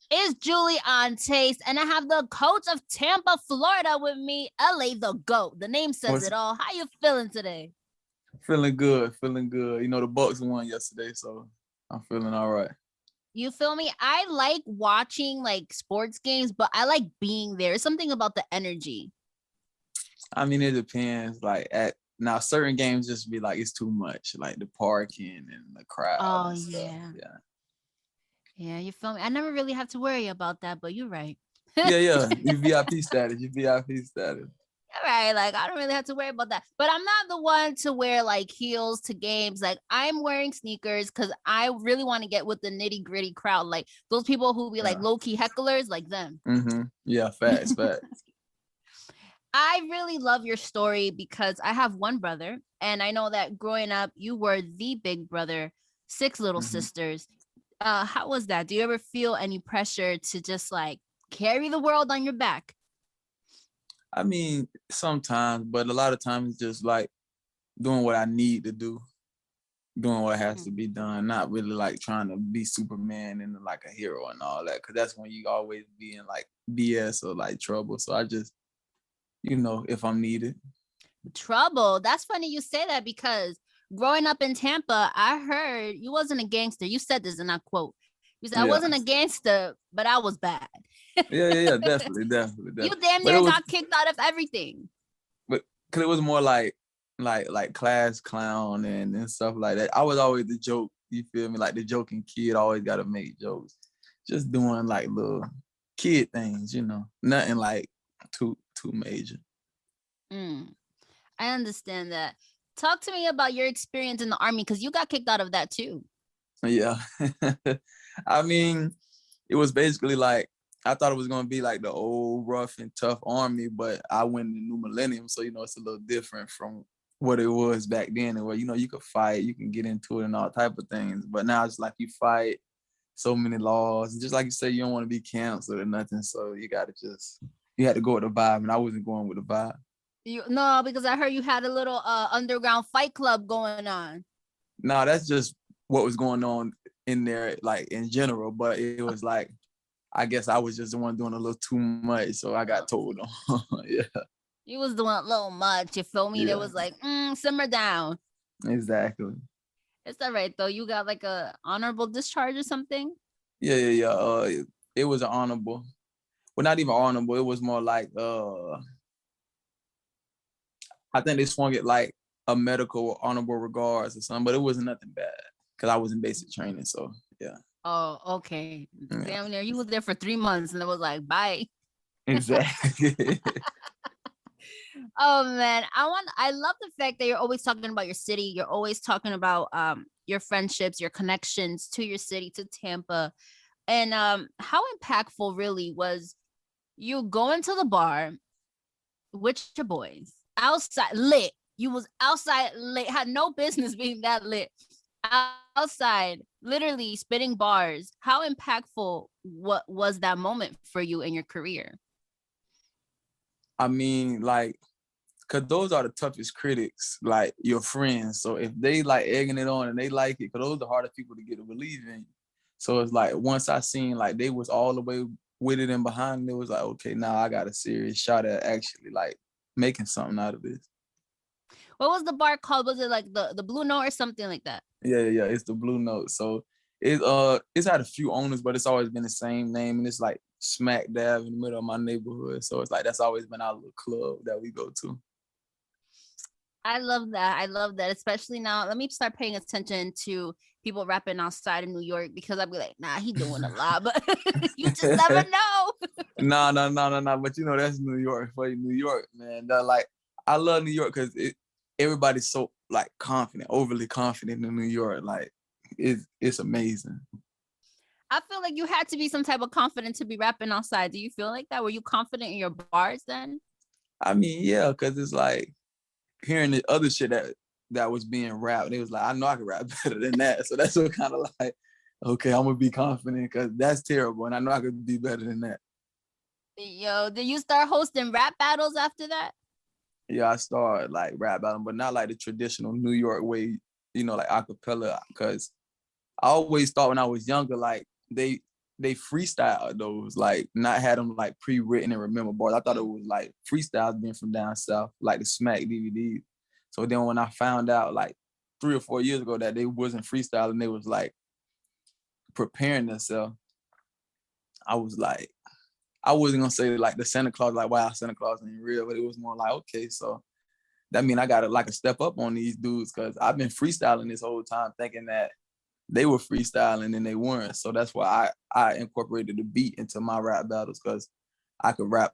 It's Julie on Taste, and I have the coach of Tampa, Florida with me, LA the GOAT. The name says What's it all. How you feeling today? feeling good, feeling good. You know, the Bucks won yesterday, so I'm feeling all right. You feel me? I like watching like sports games, but I like being there. It's something about the energy. I mean, it depends. Like at now, certain games just be like it's too much, like the parking and the crowd Oh and stuff. yeah. Yeah, Yeah, you feel me? I never really have to worry about that, but you're right. yeah. You VIP status. You VIP status. Right, like I don't really have to worry about that. But I'm not the one to wear like heels to games. Like I'm wearing sneakers because I really want to get with the nitty gritty crowd. Like those people who be like Yeah. low key hecklers, like them. Yeah. Facts. Facts. I really love your story because I have one brother, and I know that growing up, you were the big brother, six little hmm sisters. How was that? Do you ever feel any pressure to just like carry the world on your back? I mean, sometimes, but a lot of times it's just like doing what I need to do, doing what has to be done, not really like trying to be Superman and like a hero and all that. Cause that's when you always be in like BS or like trouble. So I just, if I'm needed. Trouble. That's funny you say that because growing up in Tampa, I heard you wasn't a gangster. You said this, and I quote, you said, I Yeah. wasn't a gangster, but I was bad. Yeah. Definitely, definitely, You definitely. damn But it near was, got kicked out of everything. but cause it was more like class clown and stuff like that. I was always the joke. You feel me? Like the joking kid, always got to make jokes. Just doing like little kid things, nothing like too major. Mm, I understand that. Talk to me about your experience in the army because you got kicked out of that too. Yeah. I mean, it was basically like I thought it was gonna be like the old rough and tough army, but I went in the new millennium, so it's a little different from what it was back then, and where you could fight, you can get into it and all type of things. But now it's like you fight so many laws, and just like you say, you don't want to be canceled or nothing, so you had to go with the vibe, and I wasn't going with the vibe. You no, because I heard you had a little underground fight club going on. No, that's just what was going on in there, like in general. But it was like, I guess I was just the one doing a little too much, so I got told on. Yeah, You was doing a little much. You feel me? There yeah, was like, simmer down. exactly. It's all right though. You got like a honorable discharge or something. Yeah. It was an honorable. Well, not even honorable. It was more like I think they swung it like a medical honorable regards or something, but it wasn't nothing bad because I was in basic training. So yeah, Oh, okay. yeah, Damn near. You was there for 3 months, and it was like, bye. exactly. Oh man, I love the fact that you're always talking about your city. You're always talking about your friendships, your connections to your city, to Tampa. And how impactful really was you going to the bar with your boys outside lit. You was outside lit, had no business being that lit. Outside, literally spitting bars. How impactful what was that moment for you in your career? I mean, like, cause those are the toughest critics, like your friends. So if they like egging it on and they like it, cause those are the hardest people to get to believe in. So it's like once I seen like they was all the way with it and behind it, was like, okay, now I got a serious shot at actually like making something out of this. What was the bar called? Was it like the Blue Note or something like that? Yeah. It's the Blue Note. So it's had a few owners, but it's always been the same name, and it's like smack dab in the middle of my neighborhood. So it's like that's always been our little club that we go to. I love that. I love that. Especially now, let me start paying attention to people rapping outside of New York because I'll be like, nah, he doing a lot, but you just never know. No. But that's New York for you, New York, man. That like I love New York because everybody's so like confident, overly confident in New York. Like it's amazing. I feel like you had to be some type of confident to be rapping outside. Do you feel like that? Were you confident in your bars then? I mean, yeah, because it's like hearing the other shit that was being rapped. It was like I know I can rap better than that. So that's what kind of like, okay, I'm gonna be confident because that's terrible, and I know I could be better than that. Yo, did you start hosting rap battles after that? Yeah, I started like rap battle, but not like the traditional New York way, like acapella. Because I always thought when I was younger, like they freestyle those, like not had them like pre-written and remember bars. I thought it was like freestyles being from down south, like the Smack DVDs. So then when I found out like 3 or 4 years ago that they wasn't freestyling, they was like preparing themselves, I was like, I wasn't gonna say like the Santa Claus, like wow, Santa Claus ain't real, but it was more like, okay, so that mean I gotta like a step up on these dudes because I've been freestyling this whole time thinking that they were freestyling and they weren't. So that's why I incorporated the beat into my rap battles because I could rap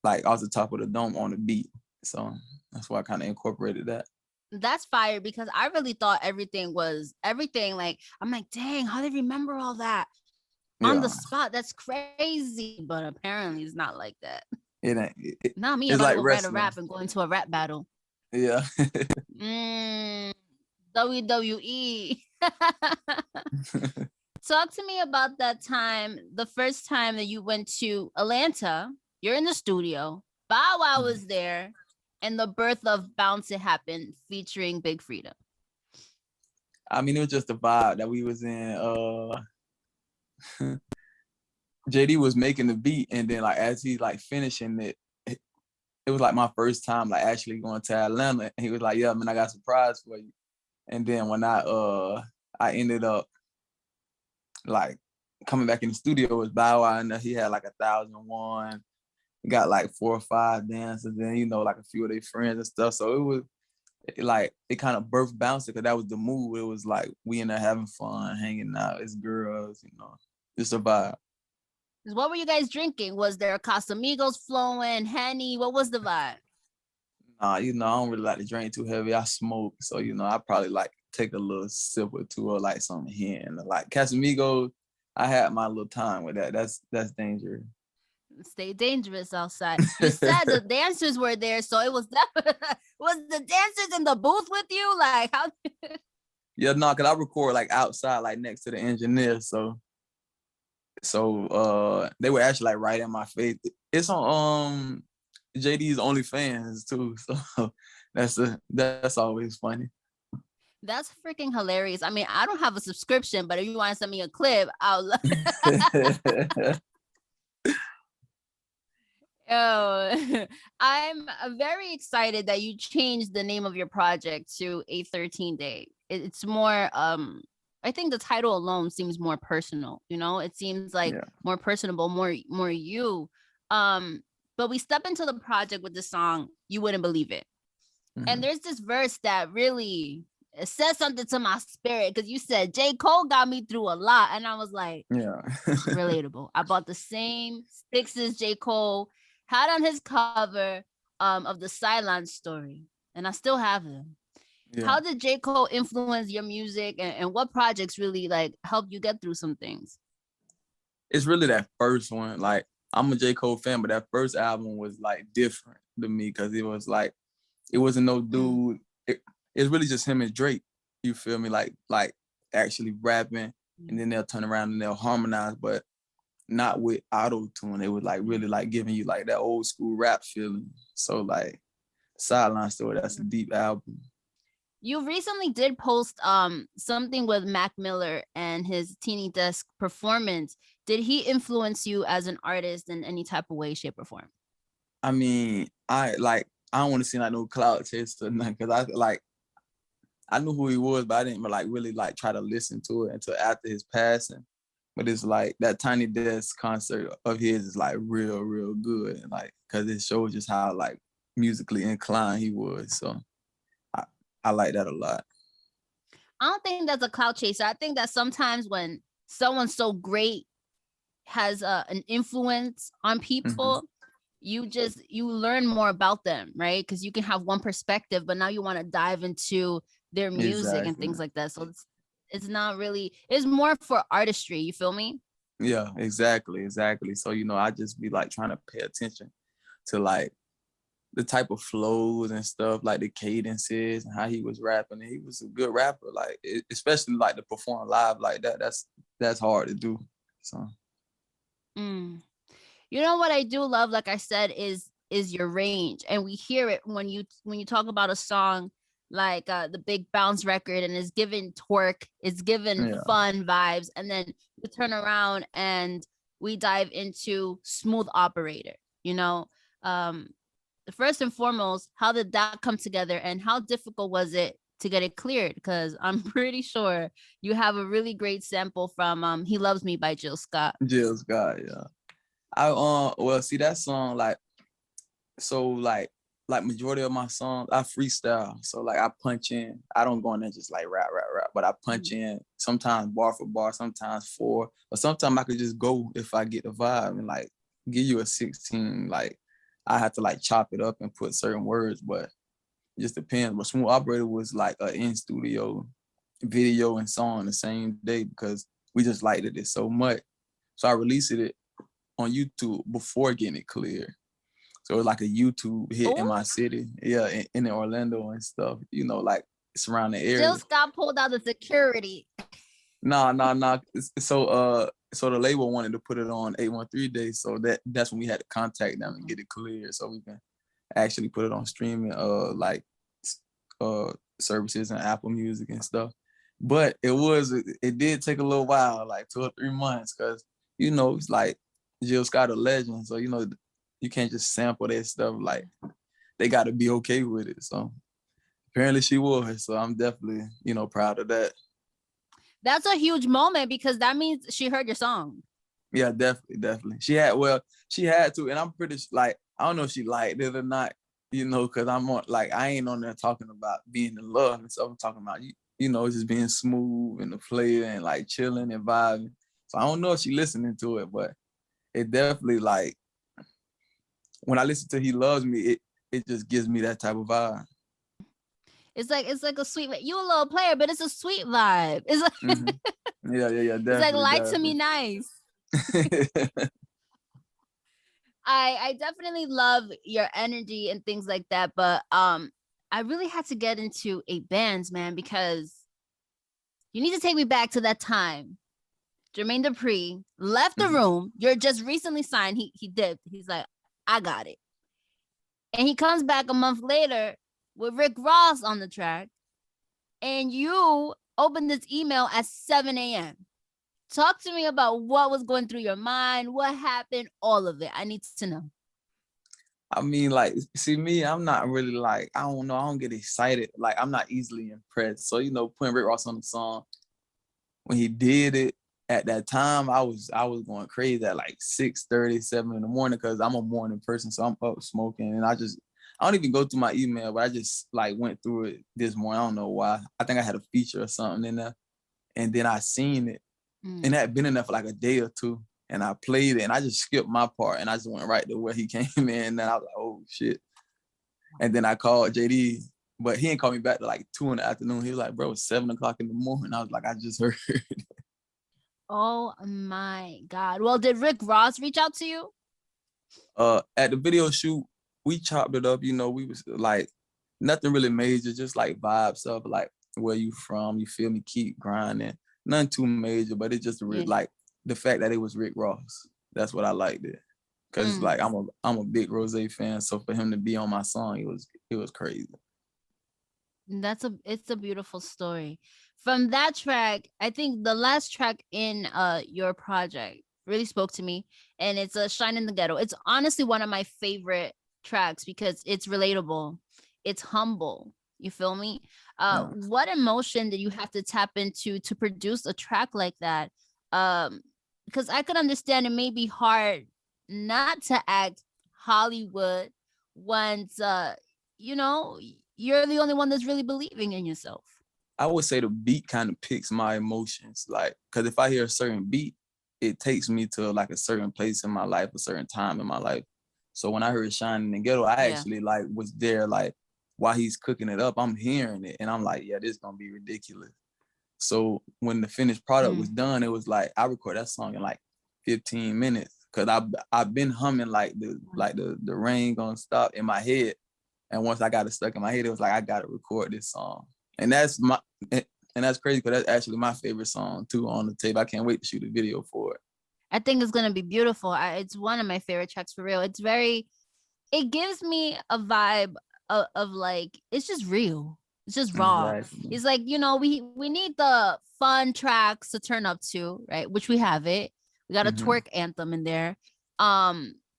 like off the top of the dome on the beat. So that's why I kind of incorporated that. That's fire because I really thought everything was everything. Like, I'm like, dang, how they remember all that on the Yeah, spot? That's crazy. But apparently it's not like that. it ain't. Not me It's about to like go write a wrestling. rap and go into a rap battle. Yeah. Mm, WWE. Talk to me about that time, the first time that you went to Atlanta. You're in the studio. Bow Wow was there, and the birth of Bounce It happened, featuring Big Freeda. I mean, it was just the vibe that we was in. JD was making the beat, and then like as he like finishing it, it was like my first time like actually going to Atlanta. And he was like, "Yeah, man, I got a surprise for you." And then when I ended up like coming back in the studio with Bow Wow, and he had like 1,001. He got like 4 or 5 dancers, and like a few of their friends and stuff. So it was like it kind of birthed Bounce It because that was the move. It was like we in there having fun, hanging out as girls, just a vibe. What were you guys drinking? Was there Casamigos flowing, Henny? What was the vibe? Nah, I don't really like to drink too heavy. I smoke, so I probably like take a little sip or two or like something here and like Casamigos. I had my little time with that. That's dangerous. Stay dangerous outside. You said the dancers were there, so it was that. Was the dancers in the booth with you? Like how? Yeah, no, cause I record like outside, like next to the engineer. So they were actually like right in my face. It's on JD's OnlyFans too. So that's always funny. That's freaking hilarious. I mean, I don't have a subscription, but if you want to send me a clip, I'll love. Oh, I'm very excited that you changed the name of your project to A 13 Day. It's more I think the title alone seems more personal, It seems like Yeah. more personable, more you. But we step into the project with the song You Wouldn't Believe It. Mm-hmm. And there's this verse that really says something to my spirit because you said J.Cole got me through a lot. And I was like, yeah. relatable. I bought the same sticks as J.Cole had on his cover of the Silence story. And I still have them. Yeah. How did J.Cole influence your music and what projects really like helped you get through some things? It's really that first one. Like I'm a J.Cole fan, but that first album was like different to me because it was like, it wasn't no dude. It's really just him and Drake. You feel me? Like actually rapping, and then they'll turn around and they'll harmonize, but not with auto tune. It was like really like giving you like that old school rap feeling. So like Sideline Story, that's a deep album. You recently did post something with Mac Miller and his Teeny Desk performance. Did he influence you as an artist in any type of way, shape, or form? I mean, I don't want to seem like no cloud chaser or nothing, because I knew who he was, but I didn't like really like try to listen to it until after his passing. But it's like that Tiny Desk concert of his is like real, real good, and like because it shows just how like musically inclined he was. So I like that a lot. I don't think that's a cloud chaser. I think that sometimes when someone so great has an influence on people, you learn more about them, right? Because you can have one perspective, but now you want to dive into their music and things like that. So it's not really, it's more for artistry. You feel me? Yeah, exactly. So I just be like trying to pay attention to like the type of flows and stuff, like the cadences and how he was rapping. And he was a good rapper, like especially like to perform live like that. That's hard to do. So. You know what I do love, like I said, is your range, and we hear it when you talk about a song like the Big Bounce record, and it's given twerk, it's given fun vibes, and then we turn around and we dive into Smooth Operator. You know, um, first and foremost, how did that come together, and how difficult was it to get it cleared? Because I'm pretty sure you have a really great sample from "He Loves Me" by Jill Scott. Jill Scott, yeah. I well, see that song, so like majority of my songs I freestyle. So like I punch in. I don't go in there just like rap, but I punch in sometimes bar for bar, sometimes four, but sometimes I could just go if I get the vibe and like give you a 16. Like I have to like chop it up and put certain words, but it just depends. But Smooth Operator was like an in studio video and song the same day because we just liked it so much. So I released it on YouTube before getting it cleared. So it was like a YouTube hit in my city, yeah, in Orlando and stuff, you know, like surrounding area. Jill Scott pulled out the security. Nah. So the label wanted to put it on 813 days, so that's when we had to contact them and get it cleared, so we can actually put it on streaming, services and Apple Music and stuff. But it did take a little while, like 2 or 3 months, because you know it's like Jill Scott a legend, so you know you can't just sample that stuff. Like they got to be okay with it. So apparently she was. So I'm definitely, you know, proud of that. That's a huge moment because that means she heard your song. Yeah, definitely. She had to, and I'm pretty like I don't know if she liked it or not, you know, because I'm on like I ain't on there talking about being in love and stuff. I'm talking about you know just being smooth and the flavor and like chilling and vibing. So I don't know if she listening to it, but it definitely like when I listen to "He Loves Me," it just gives me that type of vibe. It's like a sweet. You a little player, but it's a sweet vibe. It's like Yeah, definitely. It's like lie to me nice. I definitely love your energy and things like that, but I really had to get into a bands, man, because you need to take me back to that time. Jermaine Dupri left the room. You're just recently signed. He dipped. He's like, I got it. And he comes back a month later with Rick Ross on the track. And you opened this email at 7 a.m. Talk to me about what was going through your mind, what happened, all of it. I need to know. I mean, like, see me, I'm not really like, I don't know, I don't get excited. Like, I'm not easily impressed. So, you know, putting Rick Ross on the song, when he did it at that time, I was going crazy at like 6:30, 7 in the morning because I'm a morning person. So I'm up smoking and I don't even go through my email, but I just like went through it this morning. I don't know why. I think I had a feature or something in there. And then I seen it. And it had been in there for like a day or two. And I played it and I just skipped my part and I just went right to where he came in. And I was like, oh shit. And then I called JD, but he didn't call me back to like 2 in the afternoon. He was like, bro, it's 7 o'clock in the morning. I was like, I just heard. Oh my God. Well, did Rick Ross reach out to you? At the video shoot, we chopped it up. You know, we was like nothing really major, just like vibe stuff, like where you from, you feel me, keep grinding. Nothing too major, but it just like the fact that it was Rick Ross. That's what I liked it. Cause like I'm a big Rose fan. So for him to be on my song, it was crazy. It's a beautiful story. From that track, I think the last track in your project really spoke to me, and it's a Shine in the Ghetto. It's honestly one of my favorite tracks because it's relatable, it's humble. You feel me? What emotion did you have to tap into to produce a track like that? Because I could understand it may be hard not to act Hollywood once you know you're the only one that's really believing in yourself. I would say the beat kind of picks my emotions, like, cause if I hear a certain beat, it takes me to like a certain place in my life, a certain time in my life. So when I heard "Shining in the Ghetto," I actually like was there, like while he's cooking it up, I'm hearing it, and I'm like, yeah, this is gonna be ridiculous. So when the finished product was done, it was like I recorded that song in like 15 minutes, cause I've been humming like the rain gonna stop in my head. And once I got it stuck in my head, it was like I gotta record this song, and that's crazy because that's actually my favorite song too on the tape. I can't wait to shoot a video for it. I think it's gonna be beautiful. It's one of my favorite tracks for real. It gives me a vibe of like it's just real. It's just raw. Exactly. It's like, we need the fun tracks to turn up to, right? Which we have it. We got a Hmm. twerk anthem in there.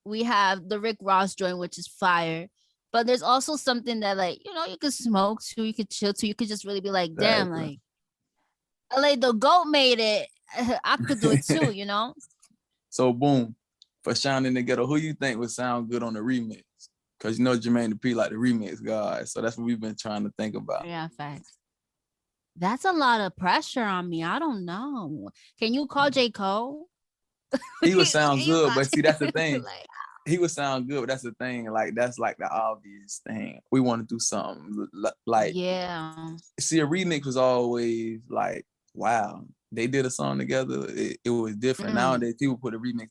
We have the Rick Ross joint, which is fire. But there's also something that, like, you could smoke to, you could chill to, you could just really be like, damn, Exactly. like, LA the GOAT made it. I could do it too, So boom, for Shine in the Ghetto, who you think would sound good on the remix? Because Jermaine Dupri like the remix guy, so that's what we've been trying to think about. Yeah, facts. That's a lot of pressure on me. I don't know. Can you call J.Cole? He would Can sound you good, call but see that's the thing. like, He would sound good, but that's the thing. Like that's like the obvious thing. We want to do something like yeah. see a remix was always like wow they did a song together. It was different. Mm, Nowadays people put a remix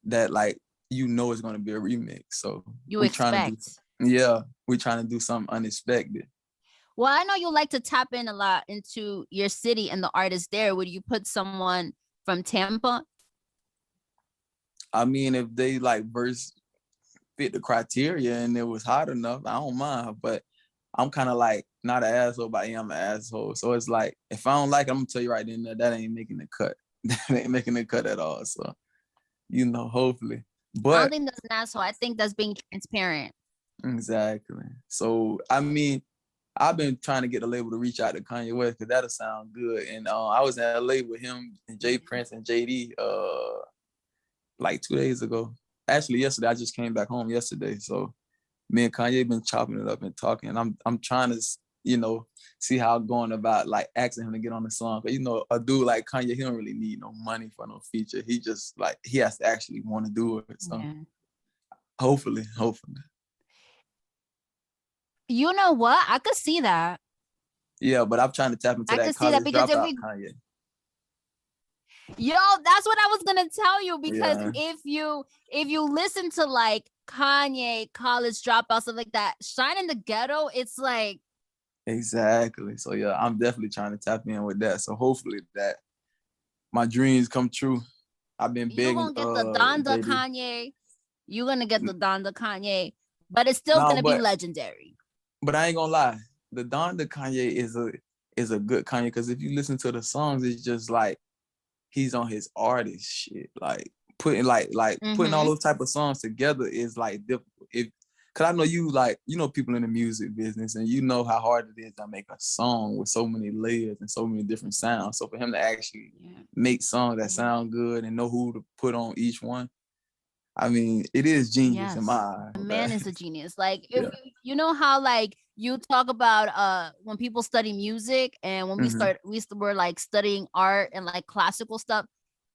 that like it's going to be a remix. So you we trying to do expect. we trying to do something unexpected. Well, I know you like to tap in a lot into your city and the artists there. Would you put someone from Tampa? I mean, if they like verse fit the criteria and it was hot enough, I don't mind. But I'm kind of like not an asshole, but I am an asshole. So it's like if I don't like it, I'm gonna tell you right then that ain't making the cut. That ain't making the cut at all. So hopefully. I don't But think that's an asshole. I think that's being transparent. exactly. So I mean, I've been trying to get the label to reach out to Kanye West because that'll sound good. And I was in LA with him and Jay Prince and JD like 2 days ago. Actually, yesterday I just came back home yesterday. So me and Kanye been chopping it up and talking. And I'm trying to see how I'm going about like asking him to get on the song. But a dude like Kanye, he don't really need no money for no feature. He just like he has to actually want to do it. So Yeah. hopefully. You know what? I could see that. Yeah, but I'm trying to tap into I that could see that college because dropout Kanye. that's what I was gonna tell you. Because Yeah, if you listen to like Kanye, college dropout, stuff like that, Shine in the Ghetto, it's like exactly. So yeah, I'm definitely trying to tap in with that. So hopefully that my dreams come true. I've been you begging gonna get the Donda JD. Kanye. You're gonna get the Donda Kanye, but it's still No, gonna be but legendary. I ain't gonna lie. The Don the Kanye is a good Kanye because if you listen to the songs, it's just like he's on his artist shit. Like putting all Mm-hmm. those type of songs together is like difficult. Cause I know you people in the music business and you know how hard it is to make a song with so many layers and so many different sounds. So for him to actually Yeah. make songs that sound good and know who to put on each one, I mean, it is genius in my Yes. eyes. The That, man is a genius. Like if yeah. you know how like you talk about when people study music and when Mm-hmm. we were like studying art and like classical stuff,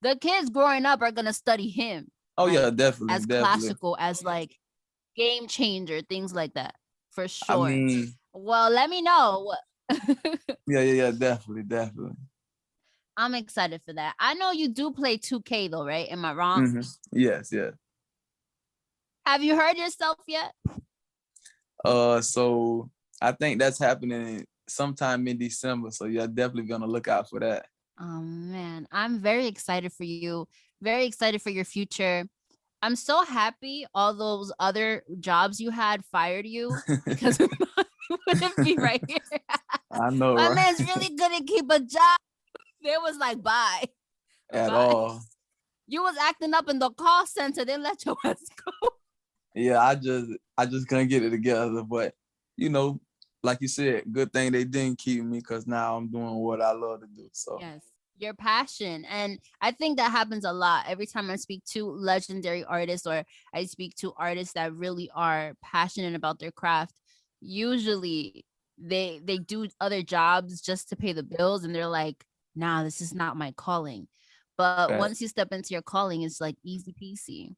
the kids growing up are gonna study him Oh yeah, like definitely, as definitely. classical as like game changer, things like that. For I sure. mean, Well, let me know. yeah, definitely, definitely. I'm excited for that. I know you do play 2K though, right? Am I wrong? Mm-hmm. Yes, yeah. Have you heard yourself yet? So I think that's happening sometime in December. So yeah, definitely gonna look out for that. Oh man, I'm very excited for you. Very excited for your future. I'm so happy all those other jobs you had fired you because you wouldn't be right here. I know, My right? man's really good at keep a job. They was like, bye. At Bye. all. You was acting up in the call center. They let your ass go. Yeah, I just couldn't get it together. But you know, like you said, good thing they didn't keep me because now I'm doing what I love to do. So Yes. Your passion. And I think that happens a lot every time I speak to legendary artists or I speak to artists that really are passionate about their craft. Usually they do other jobs just to pay the bills and they're like, nah, this is not my calling. But facts. once you step into your calling, it's like easy peasy.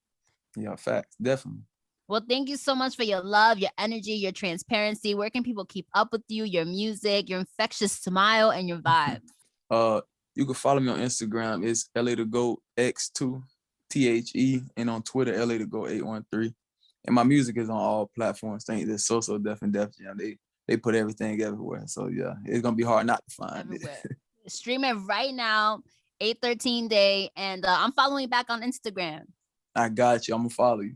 Yeah, facts. Definitely. Well, thank you so much for your love, your energy, your transparency. Where can people keep up with you, your music, your infectious smile, and your vibes? uh you can follow me on Instagram. It's LA to go X2 THE and on Twitter LA to go 813. And my music is on all platforms. Thank you. So Deaf and Def Jam. They put everything everywhere. So yeah, it's gonna be hard not to find it. Everywhere. Stream it right now, 813 day. And I'm following back on Instagram. I got you. I'm gonna follow you.